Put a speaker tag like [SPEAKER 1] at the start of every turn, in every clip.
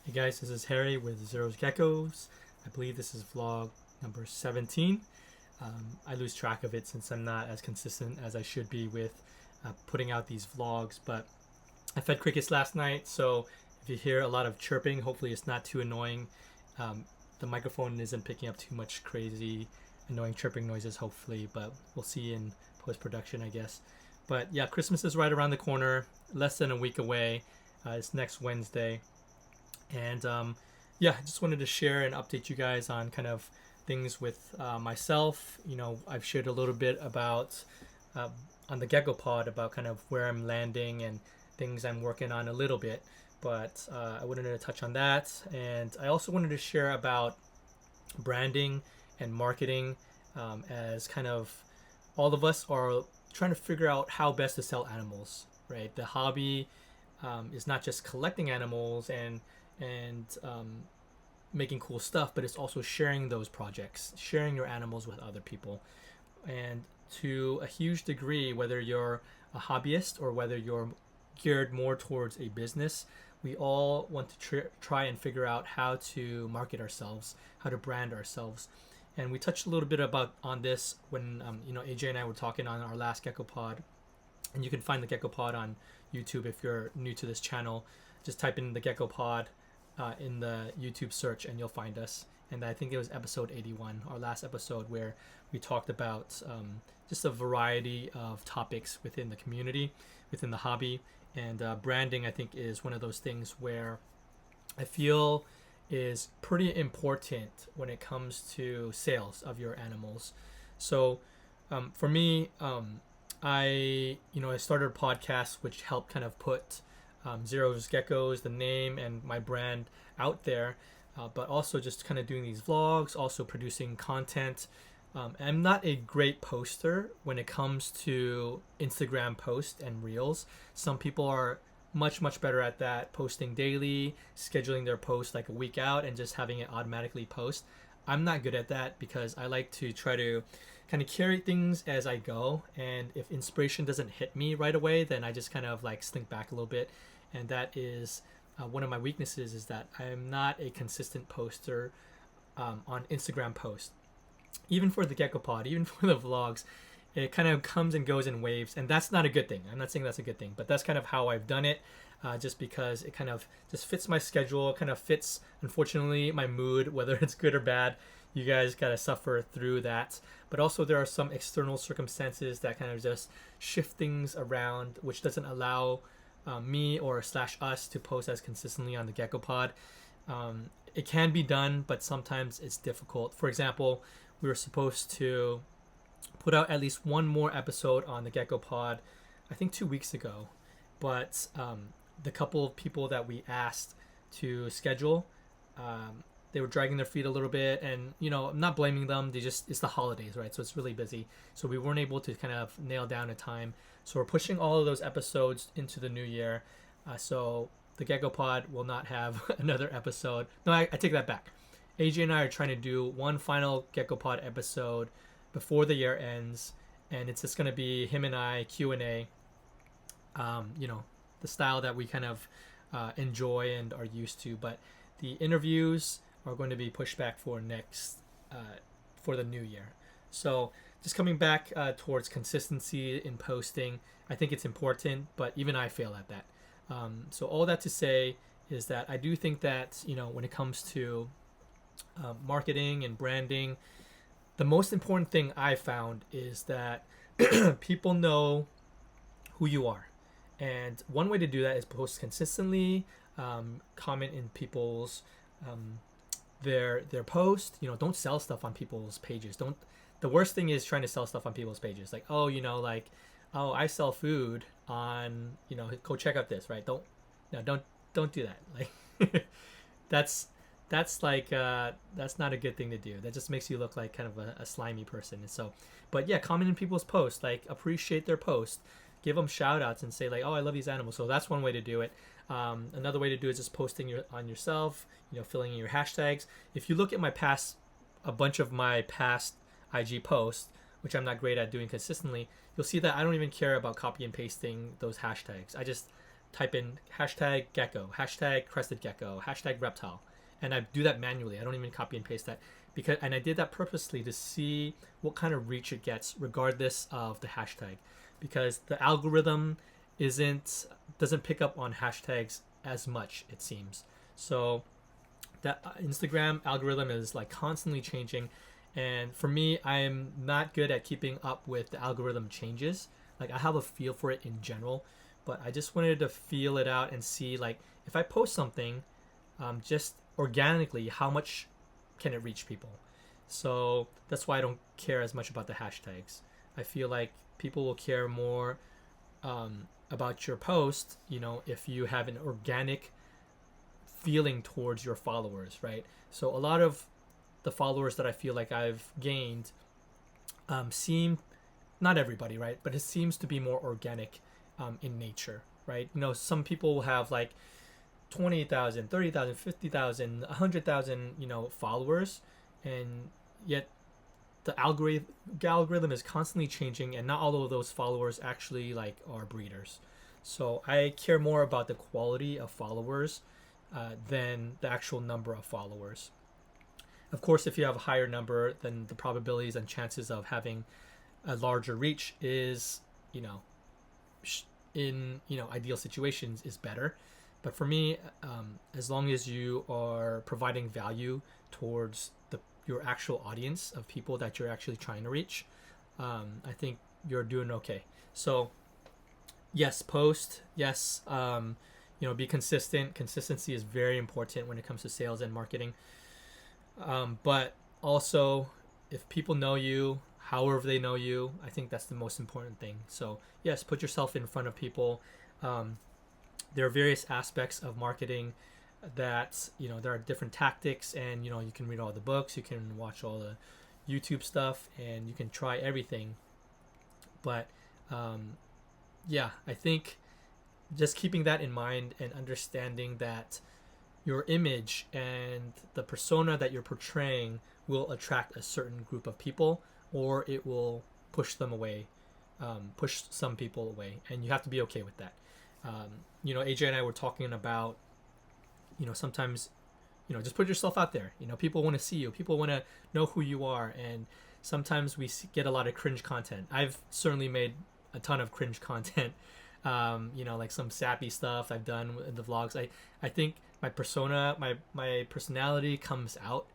[SPEAKER 1] Hey guys, this is Harry with Zero's Geckos. I believe this is vlog number 17. I lose track of it since I'm not as consistent as I should be with putting out these vlogs, but I fed crickets last night, so if you hear a lot of chirping, hopefully it's not too annoying. Um, the microphone isn't picking up too much crazy, annoying chirping noises, hopefully, but we'll see in post-production, I guess. But yeah, Christmas is right around the corner, less than a week away. It's next Wednesday. And yeah, I just wanted to share and update you guys on kind of things with myself. I've shared a little bit about uh, on the Gecko Pod about kind of where I'm landing and things I'm working on a little bit. But I wanted to touch on that. And I also wanted to share about branding and marketing as kind of all of us are trying to figure out how best to sell animals, right? The hobby is not just collecting animals and making cool stuff, but it's also sharing those projects, sharing your animals with other people. And to a huge degree, whether you're a hobbyist or whether you're geared more towards a business, we all want to try and figure out how to market ourselves, how to brand ourselves. And we touched a little bit about on this when AJ and I were talking on our last Gecko Pod, and you can find the Gecko Pod on YouTube if you're new to this channel. Just type in the Gecko Pod in the YouTube search and you'll find us. And I think it was episode 81, our last episode, where we talked about just a variety of topics within the community, within the hobby. And branding, I think, is one of those things where I feel is pretty important when it comes to sales of your animals. So for me, I started a podcast which helped kind of put Zero's Geckos, the name, and my brand out there, but also just kind of doing these vlogs, also producing content. I'm not a great poster when it comes to Instagram posts and reels. Some people are much better at that, posting daily, scheduling their post like a week out and just having it automatically post. I'm not good at that because I like to try to kind of carry things as I go, and if inspiration doesn't hit me right away, then I just kind of like slink back a little bit. And that is one of my weaknesses, is that I'm not a consistent poster on Instagram posts. Even for the Gecko Pod, even for the vlogs, it kind of comes and goes in waves, and that's not a good thing. I'm not saying that's a good thing, but that's kind of how I've done it, just because it kind of just fits my schedule, it kind of fits, unfortunately, my mood, whether it's good or bad. You guys gotta suffer through that. But also there are some external circumstances that kind of just shift things around, which doesn't allow me or slash us to post as consistently on the Gecko Pod. It can be done, but sometimes it's difficult. For example, we were supposed to put out at least one more episode on the Gecko Pod, I think 2 weeks ago, but the couple of people that we asked to schedule, they were dragging their feet a little bit, and I'm not blaming them. It's the holidays, right? So it's really busy, so we weren't able to kind of nail down a time. So we're pushing all of those episodes into the new year. So the Gecko Pod will not have another episode. No, I take that back. AJ and I are trying to do one final Gecko Pod episode before the year ends, and it's just going to be him and I Q&A. The style that we kind of enjoy and are used to. But the interviews are going to be pushed back for for the new year. So just coming back towards consistency in posting, I think it's important, but even I fail at that. So all that to say is that I do think that when it comes to marketing and branding, the most important thing I found is that people know who you are. And one way to do that is post consistently, comment in people's their post. Don't sell stuff on people's pages. Don't. The worst thing is trying to sell stuff on people's pages. Like, oh, I sell food on, go check out this, right? Don't do that. Like, that's like that's not a good thing to do. That just makes you look like kind of a slimy person. And so, but yeah, comment in people's posts, like appreciate their post, give them shout outs and say like, oh, I love these animals. So that's one way to do it. Another way to do it is just posting on yourself, filling in your hashtags. If you look at a bunch of my past IG posts, which I'm not great at doing consistently, you'll see that I don't even care about copy and pasting those hashtags. I just type in hashtag gecko, hashtag crested gecko, hashtag reptile, and I do that manually. I don't even copy and paste that, and I did that purposely to see what kind of reach it gets regardless of the hashtag, because the algorithm doesn't pick up on hashtags as much, it seems. So that Instagram algorithm is like constantly changing, and for me, I'm not good at keeping up with the algorithm changes. Like, I have a feel for it in general, but I just wanted to feel it out and see, like, if I post something just organically, how much can it reach people. So that's why I don't care as much about the hashtags. I feel like people will care more about your post, if you have an organic feeling towards your followers, right? So a lot of the followers that I feel like I've gained seem, not everybody, right, but it seems to be more organic in nature, right? Some people will have like 20,000, 30,000, 50,000, 100,000, followers, and yet the algorithm is constantly changing, and not all of those followers actually like are breeders. So I care more about the quality of followers than the actual number of followers. Of course, if you have a higher number, then the probabilities and chances of having a larger reach is, in ideal situations is better. But for me, as long as you are providing value towards your actual audience of people that you're actually trying to reach, I think you're doing okay. So yes, post, yes, be consistent. Consistency is very important when it comes to sales and marketing. But also, if people know you, however they know you, I think that's the most important thing. So yes, put yourself in front of people. There are various aspects of marketing that, there are different tactics, and you can read all the books, you can watch all the YouTube stuff, and you can try everything. But I think just keeping that in mind and understanding that your image and the persona that you're portraying will attract a certain group of people, or it will push them away, push some people away, and you have to be okay with that. AJ and I were talking about, sometimes, just put yourself out there. People want to see you. People want to know who you are, and sometimes we get a lot of cringe content. I've certainly made a ton of cringe content. Like some sappy stuff I've done in the vlogs. I think my persona, my personality comes out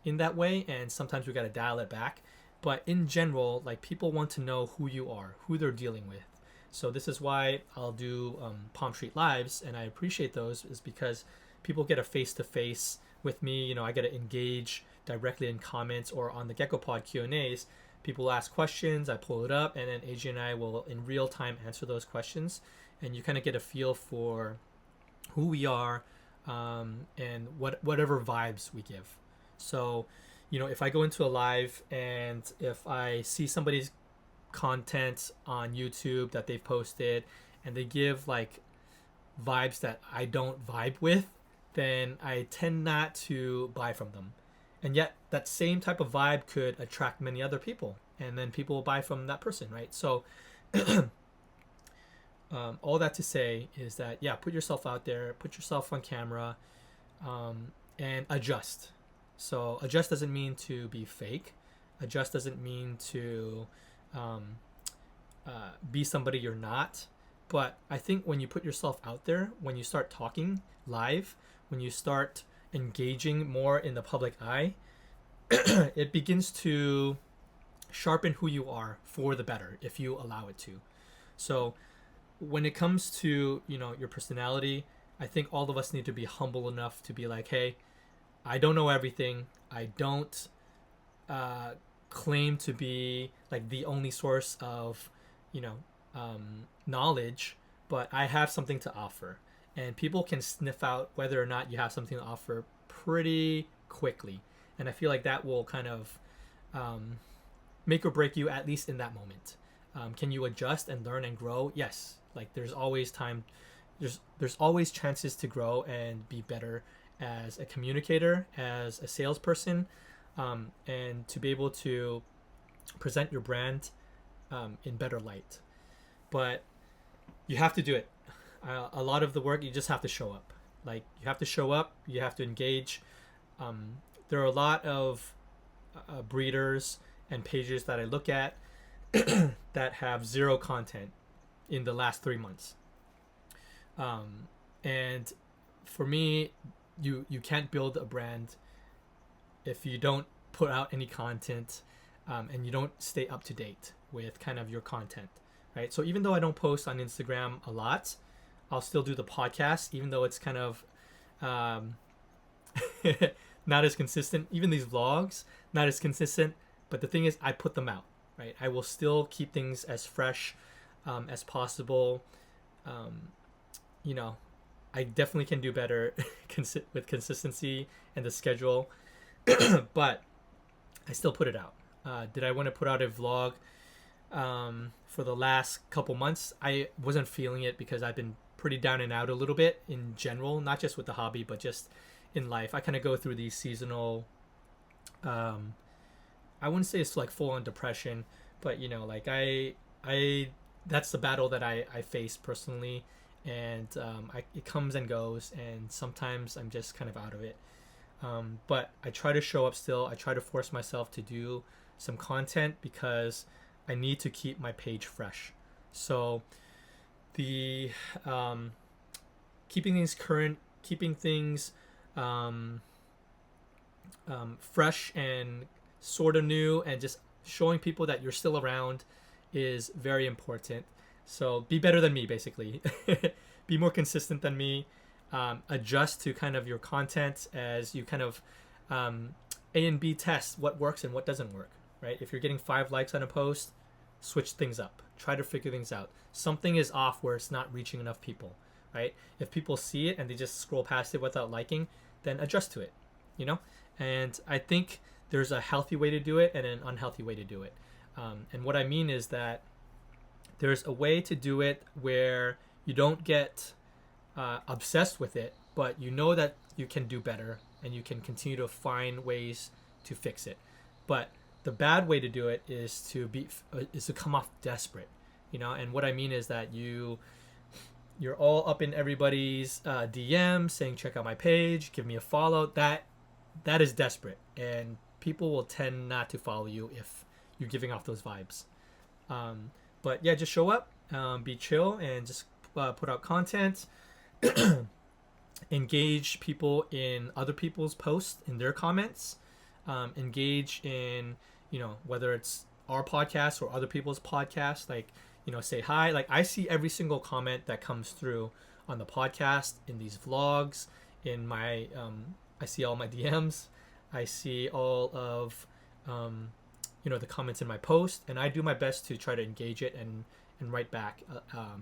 [SPEAKER 1] in that way, and sometimes we got to dial it back. But in general, like, people want to know who you are, who they're dealing with. So this is why I'll do Palmstreet lives, and I appreciate those, is because people get a face-to-face with me. I get to engage directly in comments or on the Gecko Pod Q&As. People ask questions, I pull it up, and then AJ and I will in real time answer those questions, and you kind of get a feel for who we are, and whatever vibes we give. So, if I go into a live and if I see somebody's content on YouTube that they've posted and they give like vibes that I don't vibe with, then I tend not to buy from them. And yet that same type of vibe could attract many other people, and then people will buy from that person, right? So all that to say is that, yeah, put yourself out there, put yourself on camera, and adjust. So adjust doesn't mean to be fake. Adjust doesn't mean to be somebody you're not. But I think when you put yourself out there, when you start talking live, when you start engaging more in the public eye, it begins to sharpen who you are for the better if you allow it to. So when it comes to, your personality, I think all of us need to be humble enough to be like, hey, I don't know everything. I don't claim to be like the only source of, knowledge, but I have something to offer. And people can sniff out whether or not you have something to offer pretty quickly. And I feel like that will kind of make or break you, at least in that moment. Can you adjust and learn and grow? Yes. Like, there's always time. There's always chances to grow and be better as a communicator, as a salesperson, and to be able to present your brand in better light. But you have to do it. A lot of the work, you just have to show up. Like, you have to show up, you have to engage. There are a lot of breeders and pages that I look at that have zero content in the last 3 months. And for me, you can't build a brand if you don't put out any content, and you don't stay up to date with kind of your content, right? So even though I don't post on Instagram a lot, I'll still do the podcast, even though it's kind of not as consistent. Even these vlogs, not as consistent. But the thing is, I put them out, right? I will still keep things as fresh as possible. You know, I definitely can do better with consistency and the schedule, but I still put it out. Did I want to put out a vlog for the last couple months? I wasn't feeling it because I've been pretty down and out a little bit in general, not just with the hobby, but just in life. I kind of go through these seasonal, I wouldn't say it's like full on depression, but you know, like I that's the battle that I face personally, and it comes and goes, and sometimes I'm just kind of out of it. But I try to show up still. I try to force myself to do some content because I need to keep my page fresh. So the keeping things current, keeping things fresh and sort of new, and just showing people that you're still around is very important. So be better than me, basically. Be more consistent than me. Adjust to kind of your content as you kind of A and B test what works and what doesn't work, right? If you're getting 5 likes on a post, switch things up. Try to figure things out. Something is off where it's not reaching enough people, right? If people see it and they just scroll past it without liking, then adjust to it, you know? And I think there's a healthy way to do it and an unhealthy way to do it. And what I mean is that there's a way to do it where you don't get obsessed with it, but you know that you can do better and you can continue to find ways to fix it. But the bad way to do it is to come off desperate, you know. And what I mean is that you're all up in everybody's DM saying, check out my page, give me a follow. That is desperate, and people will tend not to follow you if you're giving off those vibes. But yeah, just show up, be chill, and just put out content. Engage people in other people's posts, in their comments. Engage in, you know, whether it's our podcast or other people's podcasts. Like, you know, say hi. Like, I see every single comment that comes through on the podcast, in these vlogs, in my I see all my DMs. I see all of you know, the comments in my post, and I do my best to try to engage it and write back.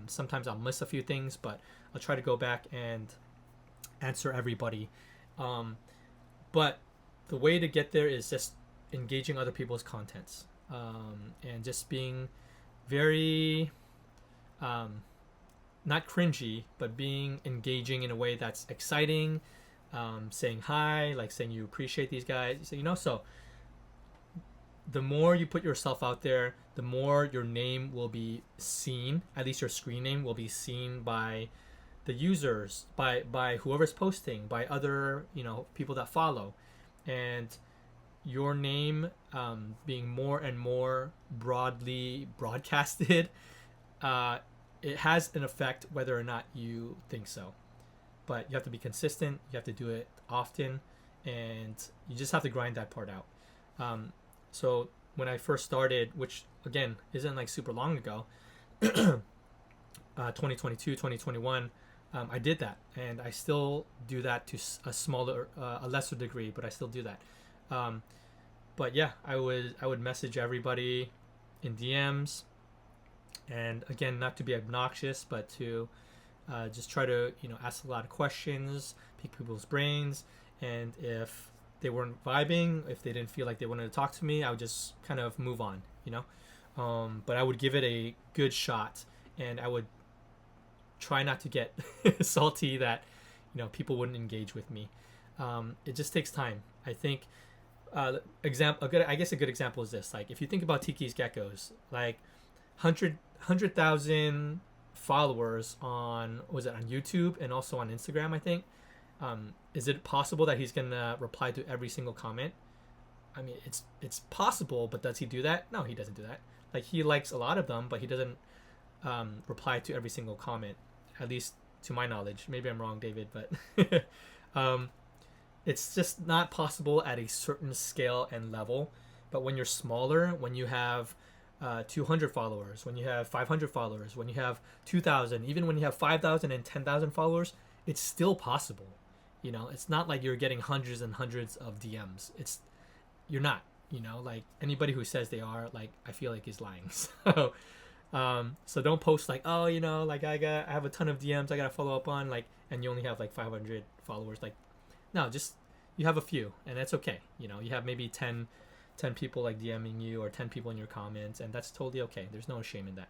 [SPEAKER 1] Sometimes I'll miss a few things, but I'll try to go back and answer everybody. But the way to get there is just engaging other people's contents, and just being very not cringy, but being engaging in a way that's exciting. Saying hi, like saying you appreciate these guys, you know. So the more you put yourself out there, the more your name will be seen. At least your screen name will be seen by the users, by whoever's posting, by other, you know, people that follow. And your name being more and more broadly broadcasted, it has an effect whether or not you think so. But you have to be consistent, you have to do it often, and you just have to grind that part out. So when I first started, which again isn't like super long ago, 2022, 2021, I did that, and I still do that to a lesser degree, but I still do that. But yeah, I would message everybody in DMs, and again, not to be obnoxious, but to just try to, you know, ask a lot of questions, pick people's brains, and if they weren't vibing, if they didn't feel like they wanted to talk to me, I would just kind of move on, you know. But I would give it a good shot, and I would try not to get salty that, you know, people wouldn't engage with me. It just takes time. I think a good example is this. Like, if you think about Tiki's Geckos, like 100,000 followers on, was it on YouTube and also on Instagram, I think. Is it possible that he's gonna reply to every single comment? I mean, it's possible, but does he do that? No, he doesn't do that. Like, he likes a lot of them, but he doesn't reply to every single comment, at least to my knowledge. Maybe I'm wrong, David, but it's just not possible at a certain scale and level. But when you're smaller, when you have 200 followers, when you have 500 followers, when you have 2,000, even when you have 5,000 and 10,000 followers, it's still possible. You know, it's not like you're getting hundreds and hundreds of DMs. You're not. You know, like, anybody who says they are, like, I feel like is lying. So don't post like, oh, you know, like, I have a ton of DMs I gotta follow up on, like, and you only have like 500 followers. Like, no, just, you have a few, and that's okay. You know, you have maybe 10 people like DMing you, or 10 people in your comments, and that's totally okay. There's no shame in that.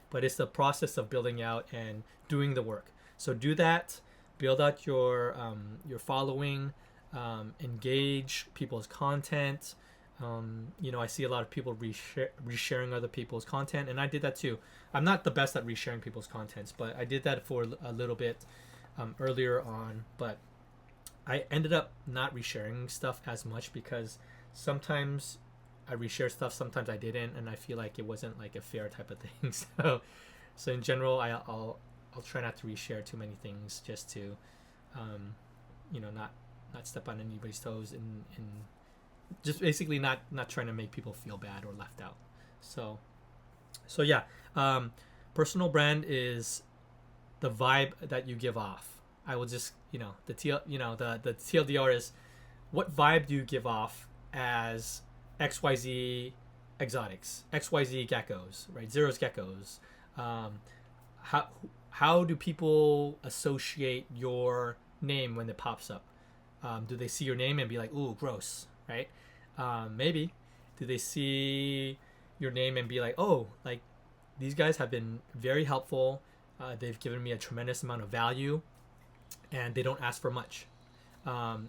[SPEAKER 1] But it's the process of building out and doing the work. So do that. Build out your following. Engage people's content. You know, I see a lot of people resharing other people's content, and I did that too. I'm not the best at resharing people's contents, but I did that for a little bit earlier on. But I ended up not resharing stuff as much, because sometimes I reshare stuff, sometimes I didn't, and I feel like it wasn't like a fair type of thing. So in general, I'll try not to reshare too many things, just to you know, not step on anybody's toes, and just basically not trying to make people feel bad or left out. So yeah, personal brand is the vibe that you give off. I will just, you know, the TLDR is, what vibe do you give off as XYZ exotics, XYZ geckos, right? Zero's geckos. How do people associate your name when it pops up? Do they see your name and be like, ooh, gross, right? Maybe. Do they see your name and be like, oh, like, these guys have been very helpful. They've given me a tremendous amount of value, and they don't ask for much.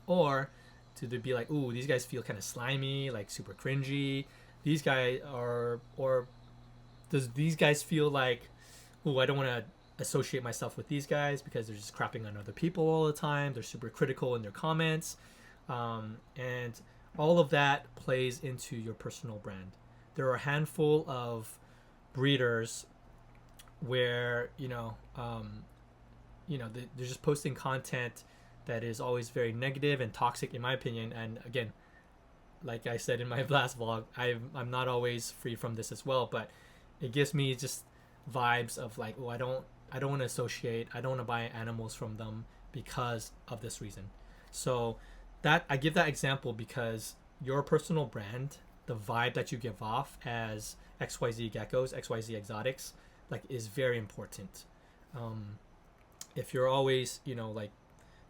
[SPEAKER 1] Or do they be like, ooh, these guys feel kind of slimy, like super cringy. These guys are, or does these guys feel like, ooh, I don't want to associate myself with these guys because they're just crapping on other people all the time. They're super critical in their comments. And all of that plays into your personal brand. There are a handful of breeders where, they're just posting content that is always very negative and toxic, in my opinion. And again, like I said in my last vlog, I'm not always free from this as well, but it gives me just vibes of like, oh, I don't want to associate, I don't want to buy animals from them because of this reason. So that, I give that example because your personal brand, the vibe that you give off as XYZ geckos, XYZ exotics, like, is very important. If you're always, like,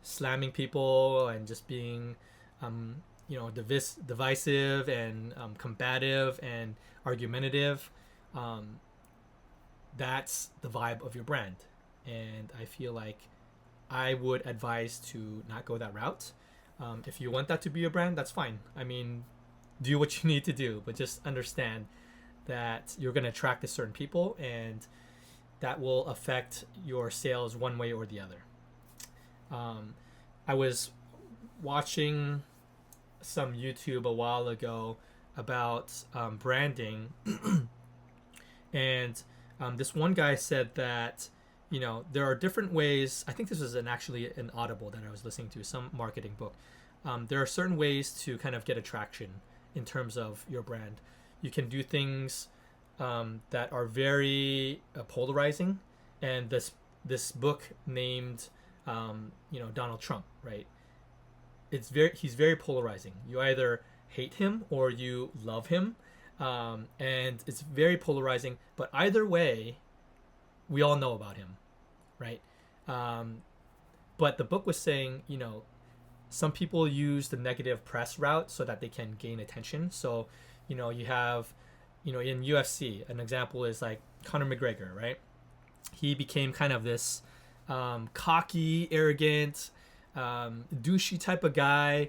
[SPEAKER 1] slamming people and just being divisive and combative and argumentative, that's the vibe of your brand. And I feel like I would advise to not go that route. If you want that to be your brand, that's fine. I mean, do what you need to do, but just understand that you're going to attract a certain people, and that will affect your sales one way or the other. I was watching some YouTube a while ago about branding, and this one guy said that there are different ways. I think this was actually an Audible that I was listening to, some marketing book. There are certain ways to kind of get attraction in terms of your brand. You can do things that are very polarizing, and this book named Donald Trump, right? He's very polarizing. You either hate him or you love him, and it's very polarizing. But either way, we all know about him, right? But the book was saying, some people use the negative press route so that they can gain attention. So, you have, in UFC, an example is like Conor McGregor, right? He became kind of this cocky, arrogant, douchey type of guy,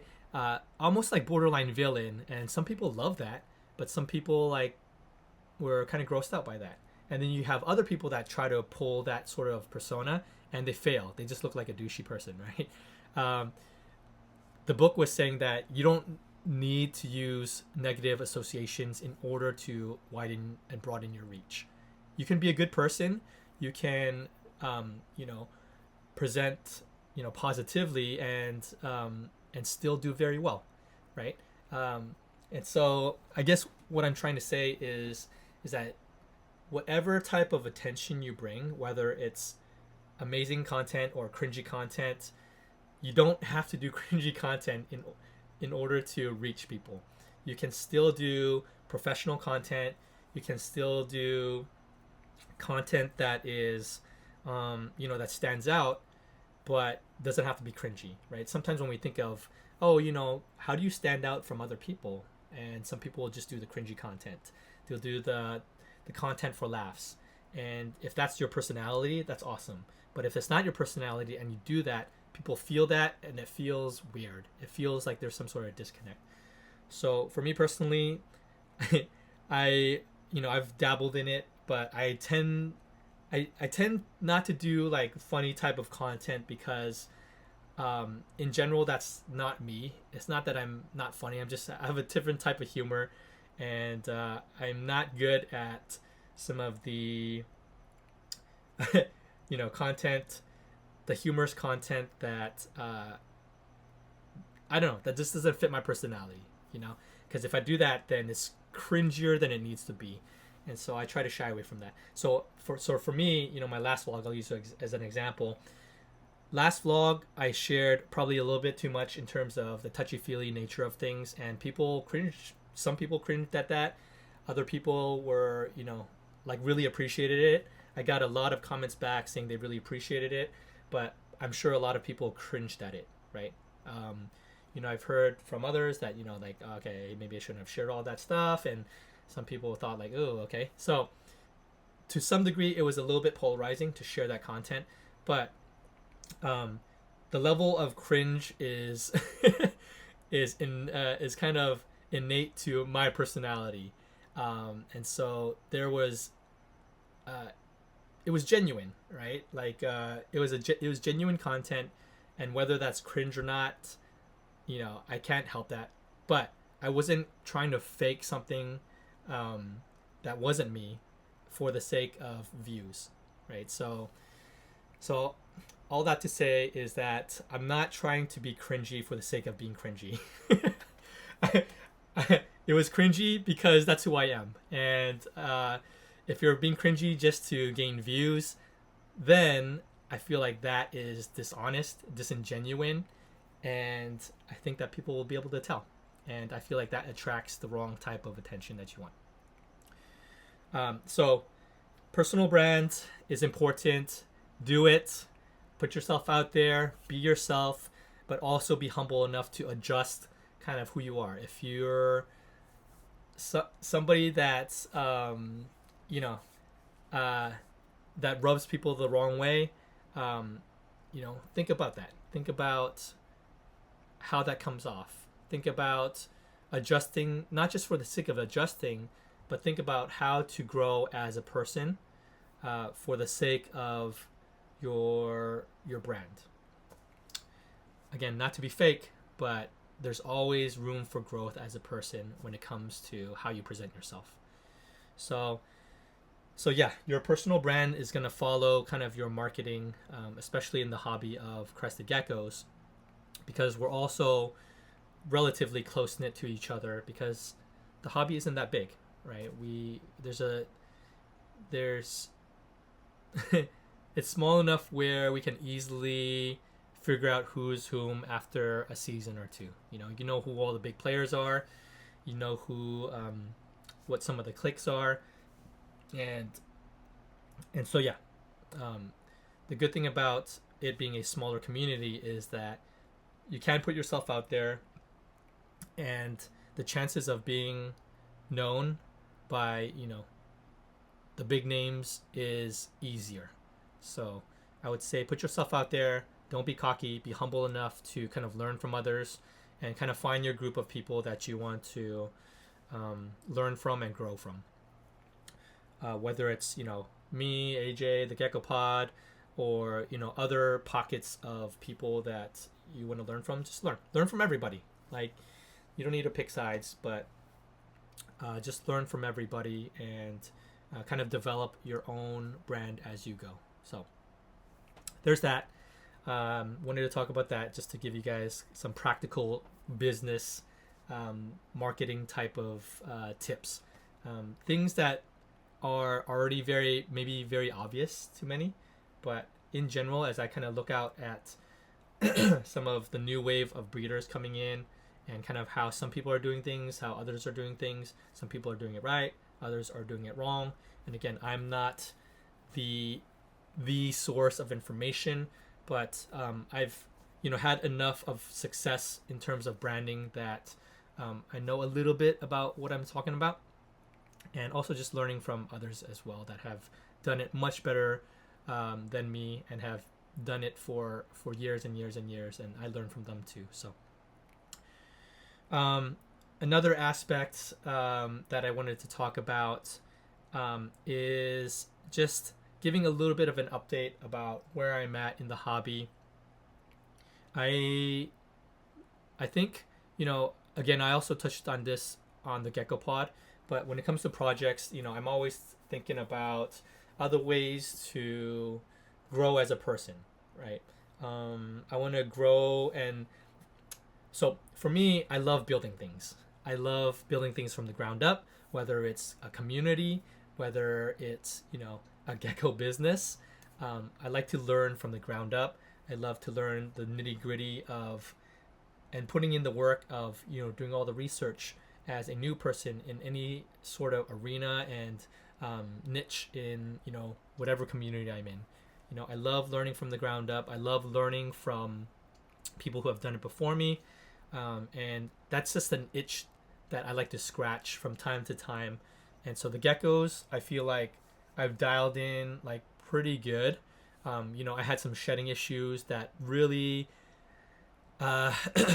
[SPEAKER 1] almost like borderline villain. And some people love that, but some people were kind of grossed out by that. And then you have other people that try to pull that sort of persona and they fail. They just look like a douchey person, right? Um, the book was saying that you don't need to use negative associations in order to widen and broaden your reach. You can be a good person. You can, you know, present, you know, positively and still do very well, right? And so I guess what I'm trying to say is that whatever type of attention you bring, whether it's amazing content or cringy content, you don't have to do cringy content in order to reach people. You can still do professional content. You can still do content that is, you know, that stands out, but doesn't have to be cringy, right? Sometimes when we think of, oh, you know, how do you stand out from other people? And some people will just do the cringy content. They'll do the content for laughs. And if that's your personality, that's awesome. But if it's not your personality and you do that, people feel that and it feels weird. It feels like there's some sort of disconnect. So for me personally, I you know, I've dabbled in it, but I tend not to do like funny type of content because in general that's not me. It's not that I'm not funny. I have a different type of humor, and I'm not good at some of the you know, content, the humorous content that I don't know, that just doesn't fit my personality, you know, because if I do that, then it's cringier than it needs to be, and so I try to shy away from that. So for me, you know, my last vlog I'll use as an example. Last vlog I shared probably a little bit too much in terms of the touchy-feely nature of things, and people cringed. Some people cringed at that. Other people were, you know, like really appreciated it. I got a lot of comments back saying they really appreciated it, but I'm sure a lot of people cringed at it, right? You know, I've heard from others that, you know, like, okay, maybe I shouldn't have shared all that stuff, and some people thought like, oh, okay. So to some degree, it was a little bit polarizing to share that content, but the level of cringe is is kind of innate to my personality, and so there was it was genuine, right? Like it was genuine content, and whether that's cringe or not, you know, I can't help that. But I wasn't trying to fake something that wasn't me for the sake of views, right? So all that to say is that I'm not trying to be cringy for the sake of being cringy. It was cringy because that's who I am, and if you're being cringy just to gain views, then I feel like that is dishonest, disingenuine, and I think that people will be able to tell. And I feel like that attracts the wrong type of attention that you want. So personal brand is important. Do it. Put yourself out there. Be yourself, but also be humble enough to adjust kind of who you are. If you're somebody that's you know, that rubs people the wrong way, you know, think about that. Think about how that comes off. Think about adjusting, not just for the sake of adjusting, but think about how to grow as a person for the sake of your brand. Again, not to be fake, but there's always room for growth as a person when it comes to how you present yourself. So yeah, your personal brand is going to follow kind of your marketing, especially in the hobby of crested geckos, because we're also relatively close-knit to each other because the hobby isn't that big, right? There's it's small enough where we can easily figure out who's whom after a season or two. You know who all the big players are, you know who what some of the cliques are, and so yeah, the good thing about it being a smaller community is that you can put yourself out there, and the chances of being known by, you know, the big names is easier. So I would say put yourself out there. Don't be cocky. Be humble enough to kind of learn from others and kind of find your group of people that you want to learn from and grow from. whether it's me, AJ, the Gecko Pod, or other pockets of people that you want to learn from. Just learn from everybody. Like, you don't need to pick sides, but just learn from everybody and kind of develop your own brand as you go. So there's that. Wanted to talk about that just to give you guys some practical business marketing type of tips. Things that are already maybe very obvious to many, but in general, as I kind of look out at some of the new wave of breeders coming in and kind of how some people are doing things, how others are doing things, some people are doing it right, others are doing it wrong. And again, I'm not the source of information, but I've had enough of success in terms of branding that I know a little bit about what I'm talking about, and also just learning from others as well that have done it much better than me and have done it for years and years and years, and I learn from them too. So another aspect that I wanted to talk about is just giving a little bit of an update about where I'm at in the hobby. I think, again, I also touched on this on the Gecko Pod, but when it comes to projects, I'm always thinking about other ways to grow as a person, right? I want to grow, and so for me, I love building things. I love building things from the ground up, whether it's a community, whether it's a gecko business. I like to learn from the ground up. I love to learn the nitty gritty of and putting in the work of doing all the research as a new person in any sort of arena and niche in whatever community I'm in. I love learning from the ground up. I love learning from people who have done it before me, and that's just an itch that I like to scratch from time to time. And so the geckos, I feel like I've dialed in like pretty good. I had some shedding issues that really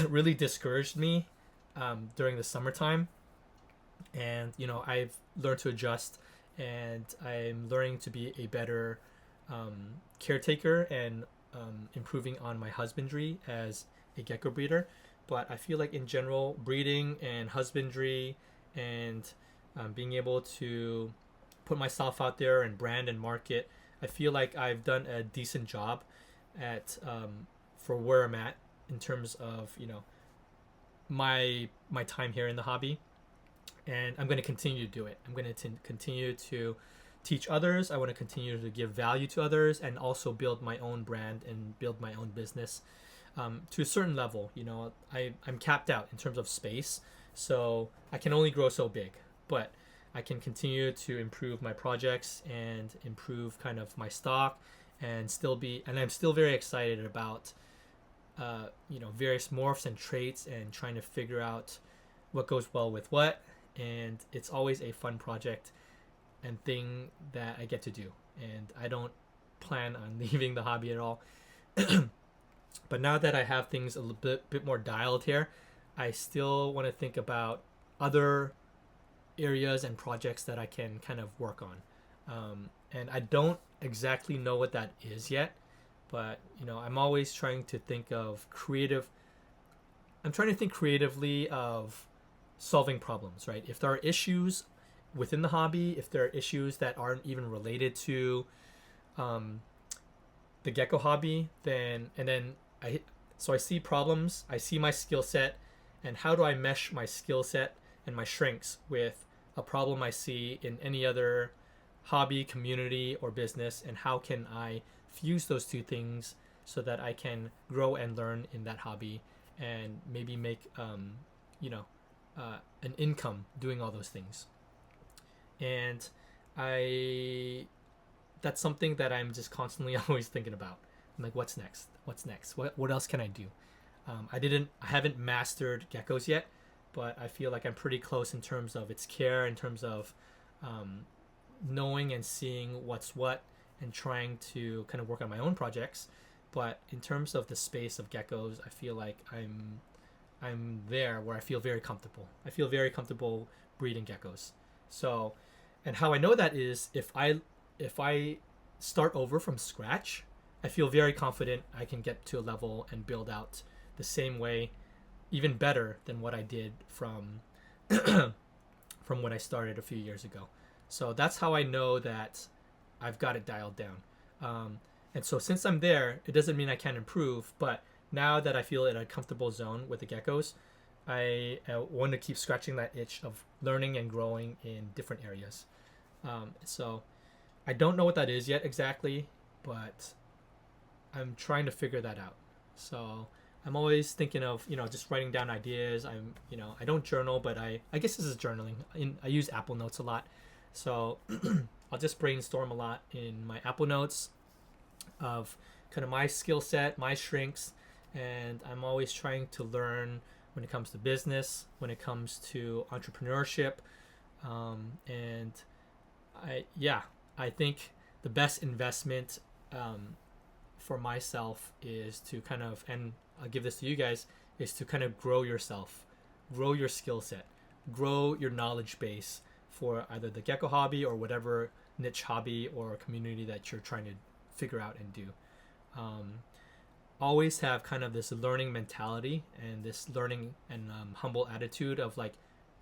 [SPEAKER 1] really discouraged me during the summertime, and I've learned to adjust, and I'm learning to be a better caretaker and improving on my husbandry as a gecko breeder. But I feel like in general, breeding and husbandry and being able to put myself out there and brand and market, I feel like I've done a decent job at for where I'm at in terms of my time here in the hobby, and I'm going to continue to do it. I'm going to continue to teach others. I want to continue to give value to others and also build my own brand and build my own business to a certain level. I'm capped out in terms of space, so I can only grow so big, but I can continue to improve my projects and improve kind of my stock and I'm still very excited about various morphs and traits and trying to figure out what goes well with what. And it's always a fun project and thing that I get to do, and I don't plan on leaving the hobby at all. But now that I have things a little bit more dialed here, I still want to think about other areas and projects that I can kind of work on, and I don't exactly know what that is yet, but I'm always trying to think of creatively of solving problems, right? If there are issues within the hobby, if there are issues that aren't even related to the gecko hobby, then I see problems, I see my skill set, and how do I mesh my skill set and my strengths with a problem I see in any other hobby, community, or business, and how can I fuse those two things so that I can grow and learn in that hobby and maybe make an income doing all those things. And that's something that I'm just constantly always thinking about. I'm like, what's next? What else can I do? I haven't mastered geckos yet, but I feel like I'm pretty close in terms of its care, in terms of knowing and seeing what's what and trying to kind of work on my own projects. But in terms of the space of geckos, I feel like I'm there where I feel very comfortable. I feel very comfortable breeding geckos. So And how I know that is if I start over from scratch, I feel very confident I can get to a level and build out the same way, even better than what I did from from when I started a few years ago. So that's how I know that I've got it dialed down. And so since I'm there, it doesn't mean I can't improve, but now that I feel in a comfortable zone with the geckos, I want to keep scratching that itch of learning and growing in different areas. So I don't know what that is yet exactly, but I'm trying to figure that out. So I'm always thinking of, just writing down ideas. I don't journal, but I guess this is journaling. I use Apple Notes a lot. So I'll just brainstorm a lot in my Apple Notes of kind of my skill set, my strengths, and I'm always trying to learn when it comes to business, when it comes to entrepreneurship, and I think the best investment for myself is to kind of, and I'll give this to you guys, is to kind of grow yourself, grow your skill set, grow your knowledge base for either the gecko hobby or whatever niche hobby or community that you're trying to figure out and do. Always have kind of this learning mentality and this learning and humble attitude of like,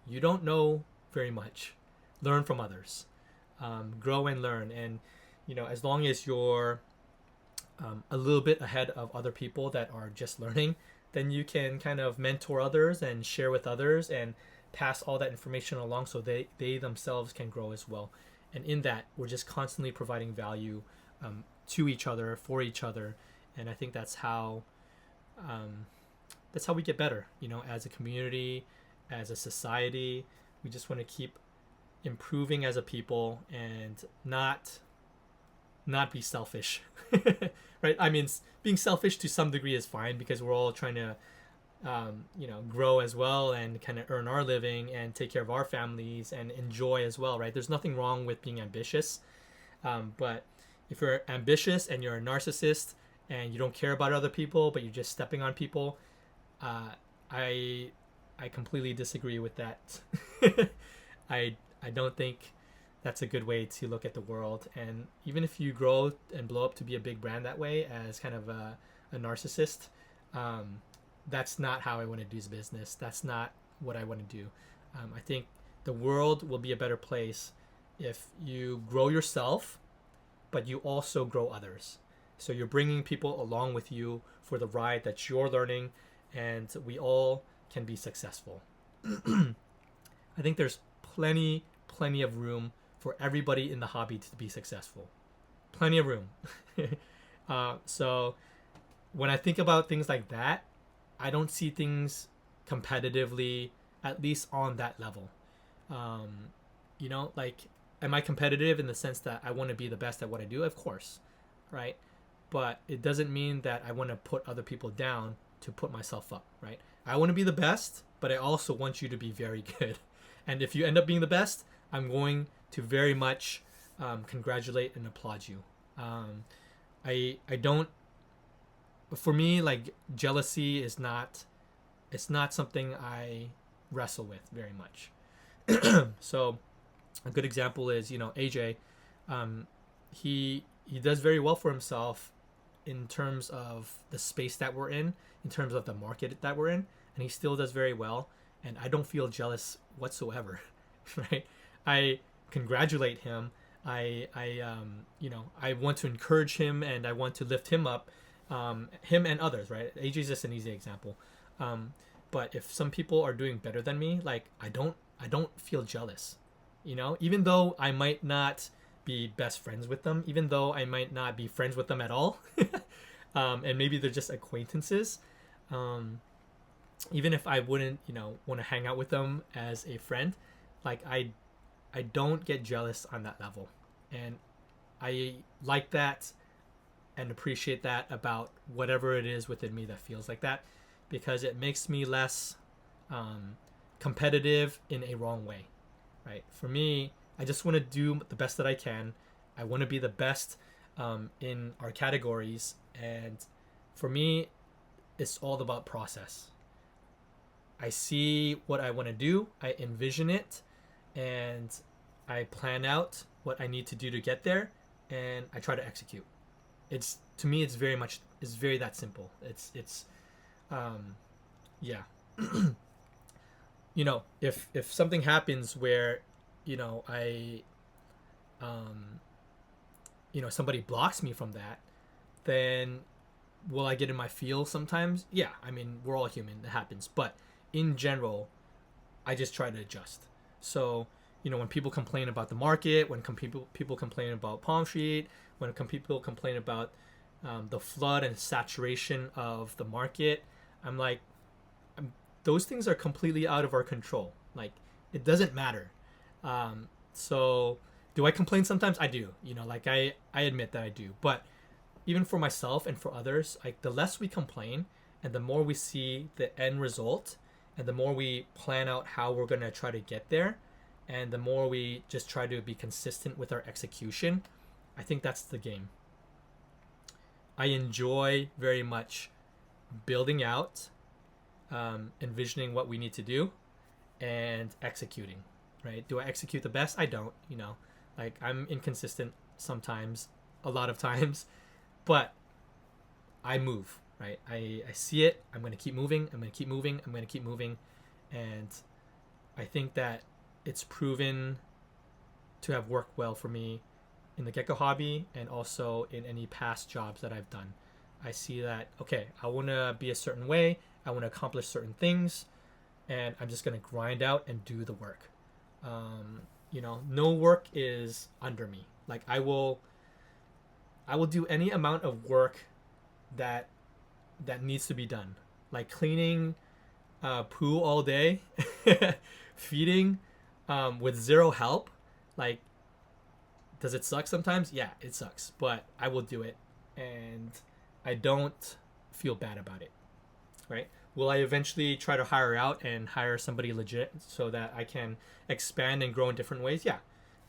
[SPEAKER 1] you don't know very much, learn from others, grow and learn. And as long as you're a little bit ahead of other people that are just learning, then you can kind of mentor others and share with others and pass all that information along so they themselves can grow as well. And in that, we're just constantly providing value to each other, for each other. And I think that's how we get better, as a community, as a society. We just want to keep improving as a people and not be selfish. Right? I mean, being selfish to some degree is fine because we're all trying to grow as well and kind of earn our living and take care of our families and enjoy as well, right? There's nothing wrong with being ambitious, but if you're ambitious and you're a narcissist and you don't care about other people but you're just stepping on people, I completely disagree with that. I don't think that's a good way to look at the world. And even if you grow and blow up to be a big brand that way as kind of a narcissist, that's not how I want to do business. That's not what I want to do. I think the world will be a better place if you grow yourself, but you also grow others. So you're bringing people along with you for the ride that you're learning, and we all can be successful. I think there's plenty of room for everybody in the hobby to be successful. Plenty of room. So when I think about things like that, I don't see things competitively, at least on that level. Like, am I competitive in the sense that I want to be the best at what I do? Of course, right? But it doesn't mean that I want to put other people down to put myself up, right? I want to be the best, but I also want you to be very good. And if you end up being the best, I'm going to very much congratulate and applaud you. I don't. For me, like, jealousy is not. It's not something I wrestle with very much. So, a good example is AJ. He does very well for himself in terms of the space that we're in terms of the market that we're in, and he still does very well. And I don't feel jealous whatsoever, right? I congratulate him. I want to encourage him and I want to lift him up, him and others, right? AJ is just an easy example. But if some people are doing better than me, like, I don't feel jealous, even though I might not be best friends with them, even though I might not be friends with them at all, and maybe they're just acquaintances. Even if I wouldn't, want to hang out with them as a friend, like, I don't get jealous on that level. And I like that and appreciate that about whatever it is within me that feels like that, because it makes me less competitive in a wrong way, right? For me, I just want to do the best that I can. I want to be the best in our categories. And for me, it's all about process. I see what I want to do, I envision it, and I plan out what I need to do to get there, and I try to execute. It's to me, it's very that simple. Um, yeah. If something happens where, I um, somebody blocks me from that, then will I get in my feel sometimes? Yeah, I mean, we're all human. It happens. But in general, I just try to adjust. So, when people complain about the market, when people complain about Palmstreet, when people complain about the flood and saturation of the market, I'm like, those things are completely out of our control. Like, it doesn't matter. So, do I complain sometimes? I do. Like I admit that I do. But even for myself and for others, like the less we complain and the more we see the end result and the more we plan out how we're going to try to get there and the more we just try to be consistent with our execution, I think that's the game. I enjoy very much building out, envisioning what we need to do, and executing. Right? Do I execute the best? I don't. Like I'm inconsistent sometimes, a lot of times, but I move. Right? I see it. I'm going to keep moving. I'm going to keep moving. I'm going to keep moving, and I think that it's proven to have worked well for me in the gecko hobby and also in any past jobs that I've done. I see that, okay, I want to be a certain way, I want to accomplish certain things, and I'm just going to grind out and do the work. No work is under me. Like I will do any amount of work that needs to be done. Like cleaning poo all day, feeding with zero help. Like, does it suck sometimes? Yeah, it sucks, but I will do it, and I don't feel bad about it. Right? Will I eventually try to hire out and hire somebody legit so that I can expand and grow in different ways? Yeah,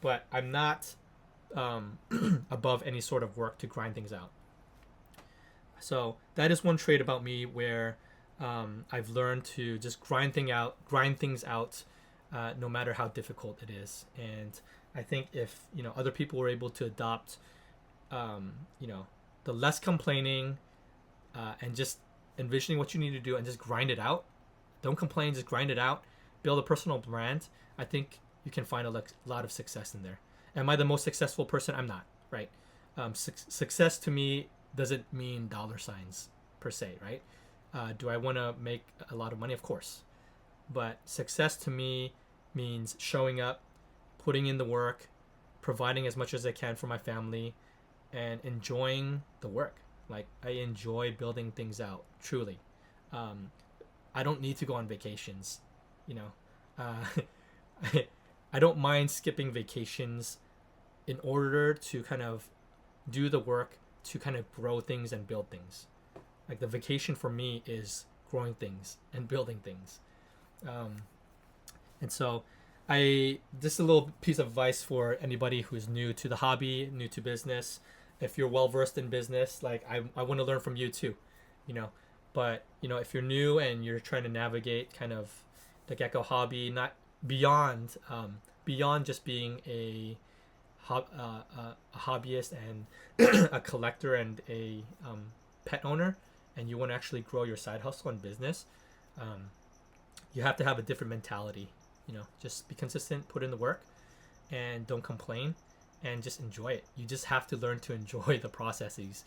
[SPEAKER 1] but I'm not above any sort of work to grind things out. So that is one trait about me where I've learned to just grind things out, no matter how difficult it is. And I think if other people were able to adopt, um, you know, the less complaining, and just envisioning what you need to do and just grind it out. Don't complain, just grind it out. Build a personal brand. I think you can find a lot of success in there. Am I the most successful person? I'm not, right? Success to me doesn't mean dollar signs per se, right? Do I want to make a lot of money? Of course. But success to me means showing up, putting in the work, providing as much as I can for my family, and enjoying the work. Like, I enjoy building things out, truly. I don't need to go on vacations, you know. I don't mind skipping vacations in order to kind of do the work to kind of grow things and build things. Like, the vacation for me is growing things and building things. And so just a little piece of advice for anybody who's new to the hobby, new to business. If you're well versed in business, like I want to learn from you too, you know. But if you're new and you're trying to navigate kind of the gecko hobby, not beyond just being a hobbyist and a collector and a pet owner, and you want to actually grow your side hustle and business, you have to have a different mentality. Just be consistent, put in the work, and don't complain, and just enjoy it. You just have to learn to enjoy the processes.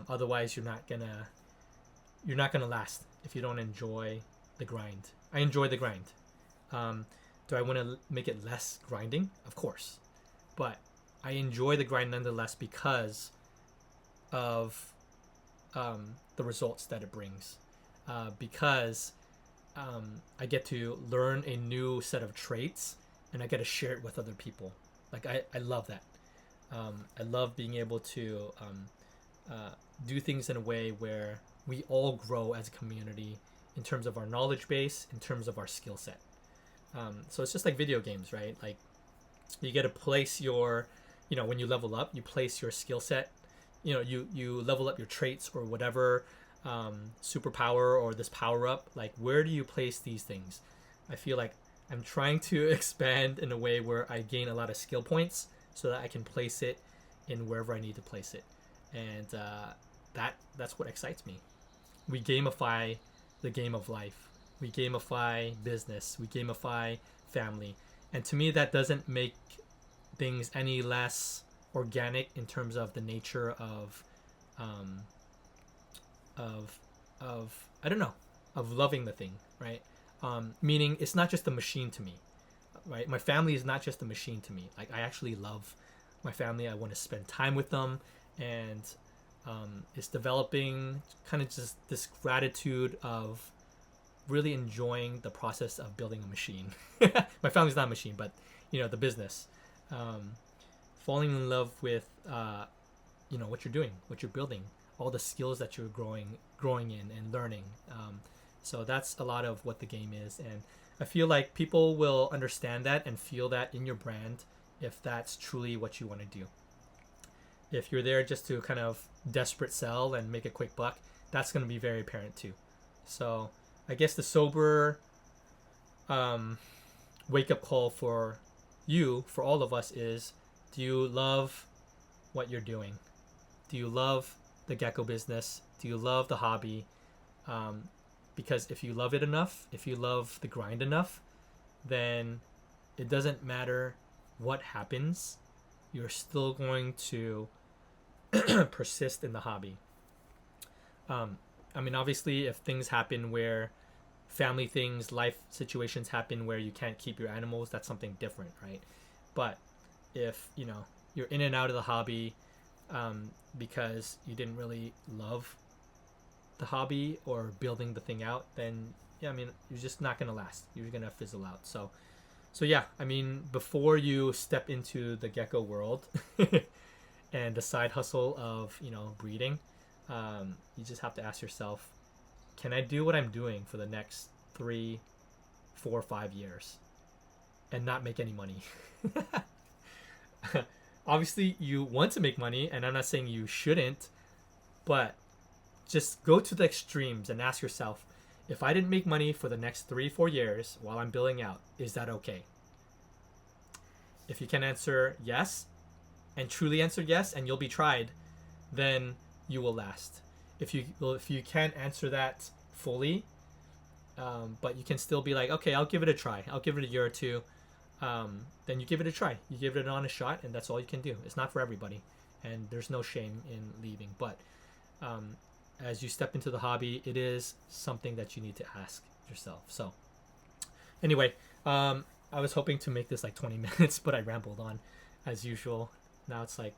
[SPEAKER 1] Otherwise, you're not gonna last if you don't enjoy the grind. I enjoy the grind. Do I want to make it less grinding? Of course, but I enjoy the grind nonetheless because of the results that it brings. Because I get to learn a new set of traits, and I get to share it with other people. Like, I love that. I love being able to do things in a way where we all grow as a community in terms of our knowledge base, in terms of our skill set. So it's just like video games, right? Like, you get to place your, when you level up, you place your skill set. You level up your traits or whatever, superpower or this power up. Like, where do you place these things? I feel like I'm trying to expand in a way where I gain a lot of skill points so that I can place it in wherever I need to place it, and that's what excites me. We gamify the game of life. We gamify business. We gamify family, and to me, that doesn't make things any less organic in terms of the nature um, of I don't know, of loving the thing, right? Meaning it's not just a machine to me, right? My family is not just a machine to me. Like, I actually love my family. I want to spend time with them, and it's developing kind of just this gratitude of really enjoying the process of building a machine. My family's not a machine, but the business. Um, Falling in love with what you're doing, what you're building, all the skills that you're growing in and learning. So that's a lot of what the game is, and I feel like people will understand that and feel that in your brand if that's truly what you want to do. If you're there just to kind of desperate sell and make a quick buck, that's going to be very apparent too. So I guess the sober wake up call for all of us, is: do you love what you're doing? Do you love the gecko business? Do you love the hobby? Because if you love it enough, if you love the grind enough, then it doesn't matter what happens. You're still going to persist in the hobby. Obviously, if things happen where family things, life situations happen where you can't keep your animals, that's something different, right? But if you're in and out of the hobby because you didn't really love the hobby or building the thing out, then you're just not gonna last. You're gonna fizzle out. So yeah, before you step into the gecko world and the side hustle of breeding, you just have to ask yourself, can I do what I'm doing for the next 3, 4, 5 years and not make any money? Obviously you want to make money, and I'm not saying you shouldn't, but just go to the extremes and ask yourself, if I didn't make money for the next 3, 4 years while I'm building out, is that okay? If you can answer yes, and truly answer yes, and you'll be tried, then you will last. If you can't answer that fully, but you can still be like, okay, I'll give it a try. I'll give it a year or two. Then you give it a try. You give it an honest shot, and that's all you can do. It's not for everybody, and there's no shame in leaving. But as you step into the hobby, it is something that you need to ask yourself. So anyway, I was hoping to make this like 20 minutes, but I rambled on as usual. Now it's like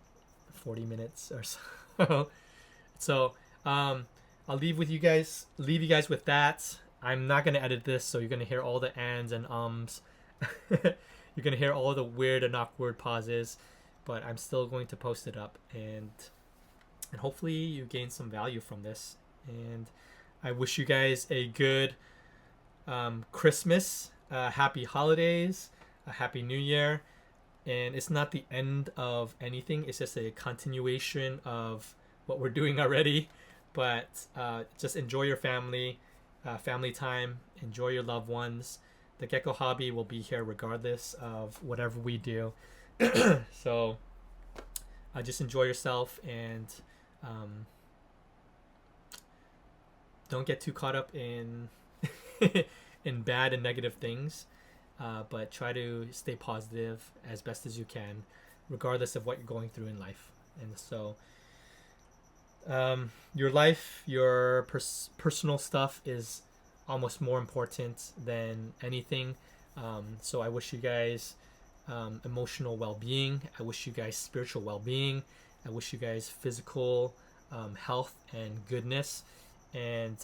[SPEAKER 1] 40 minutes or so. So I'll leave you guys with that. I'm not gonna edit this, so you're gonna hear all the ands and ums. You're gonna hear all the weird and awkward pauses, but I'm still going to post it up, and hopefully you gain some value from this. And I wish you guys a good Christmas, happy holidays, a happy New Year. And it's not the end of anything, it's just a continuation of what we're doing already. But just enjoy your family time, enjoy your loved ones. The gecko hobby will be here regardless of whatever we do. So just enjoy yourself, and don't get too caught up in in bad and negative things, but try to stay positive as best as you can, regardless of what you're going through in life. And so your life, your personal stuff is almost more important than anything. So I wish you guys emotional well-being. I wish you guys spiritual well-being. I wish you guys physical health and goodness. And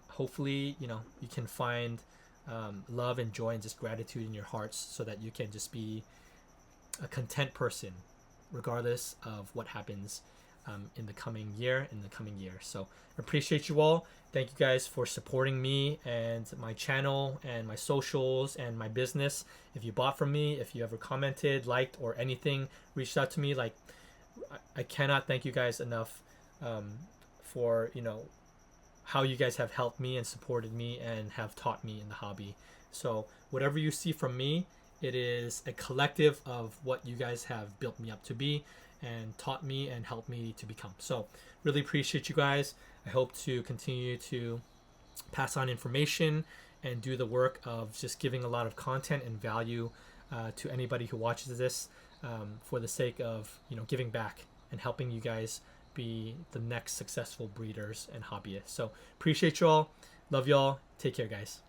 [SPEAKER 1] hopefully, you can find love and joy and just gratitude in your hearts, so that you can just be a content person regardless of what happens in the coming year, So I appreciate you all. Thank you guys for supporting me and my channel and my socials and my business. If you bought from me, if you ever commented, liked, or anything, reached out to me, like, I cannot thank you guys enough for how you guys have helped me and supported me and have taught me in the hobby. So whatever you see from me, it is a collective of what you guys have built me up to be and taught me and helped me to become. So really appreciate you guys. I hope to continue to pass on information and do the work of just giving a lot of content and value to anybody who watches this, for the sake of, you know, giving back and helping you guys be the next successful breeders and hobbyists. So appreciate you all. Love y'all. Take care, guys.